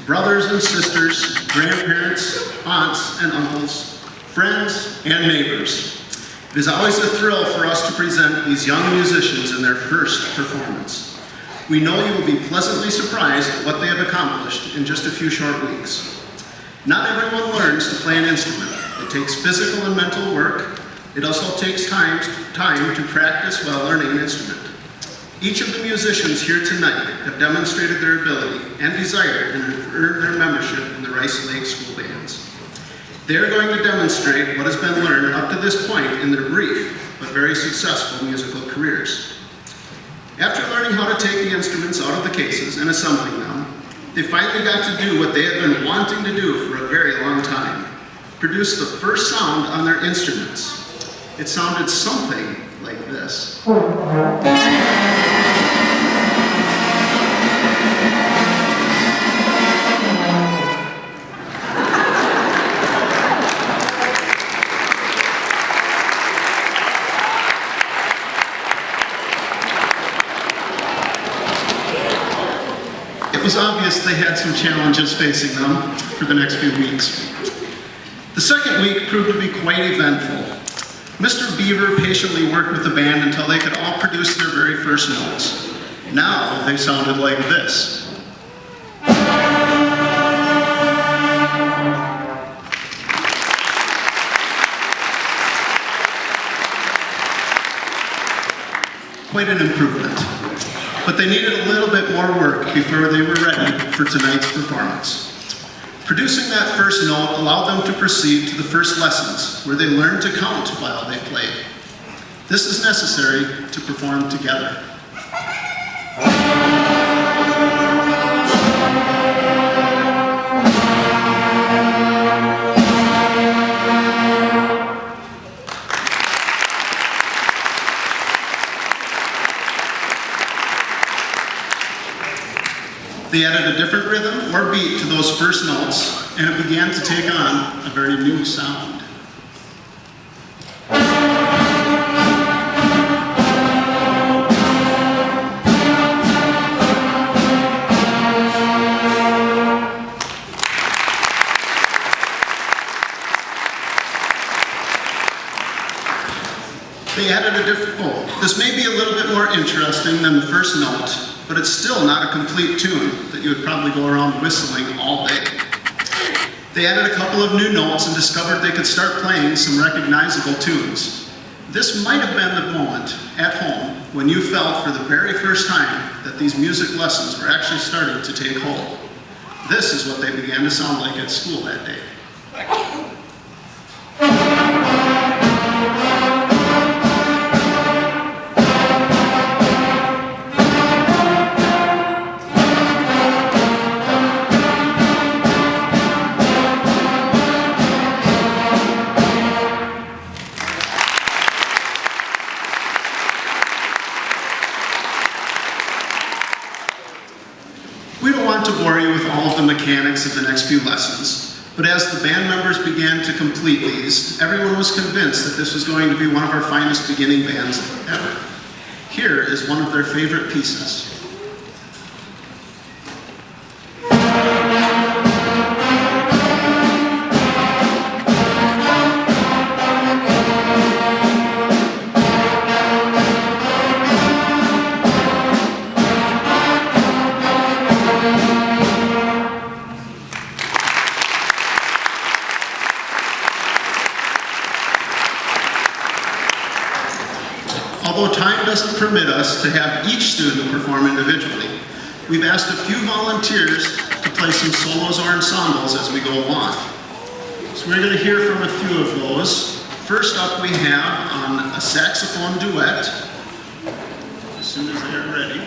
brothers and sisters, grandparents, aunts and uncles, friends and neighbors. It is always a thrill for us to present these young musicians in their first performance. We know you will be pleasantly surprised at what they have accomplished in just a few short weeks. Not everyone learns to play an instrument. It takes physical and mental work. It also takes time to practice while learning an instrument. Each of the musicians here tonight have demonstrated their ability and desire and have earned their membership in the Rice Lake School Bands. They are going to demonstrate what has been learned up to this point in their brief but very successful musical careers. After learning how to take the instruments out of the cases and assembling them, they finally got to do what they had been wanting to do for a very long time: produce the first sound on their instruments. It sounded something like this. It was obvious they had some challenges facing them for the next few weeks. The second week proved to be quite eventful. Mr. Beaver patiently worked with the band until they could all produce their very first notes. Now they sounded like this. Quite an improvement. But they needed a little bit more work before they were ready for tonight's performance. Producing that first note allowed them to proceed to the first lessons, where they learned to count while they played. This is necessary to perform together. They added a different rhythm or beat to those first notes, and it began to take on a very new sound. They added a different, this may be a little bit more interesting than the first note, but it's still not a complete tune that you would probably go around whistling all day. They added a couple of new notes and discovered they could start playing some recognizable tunes. This might have been the moment at home when you felt for the very first time that these music lessons were actually starting to take hold. This is what they began to sound like at school that day. We don't want to bore you with all of the mechanics of the next few lessons, but as the band members began to complete these, everyone was convinced that this was going to be one of our finest beginning bands ever. Here is one of their favorite pieces. Although time doesn't permit us to have each student perform individually, we've asked a few volunteers to play some solos or ensembles as we go along. So we're going to hear from a few of those. First up we have on a saxophone duet, as soon as they're ready.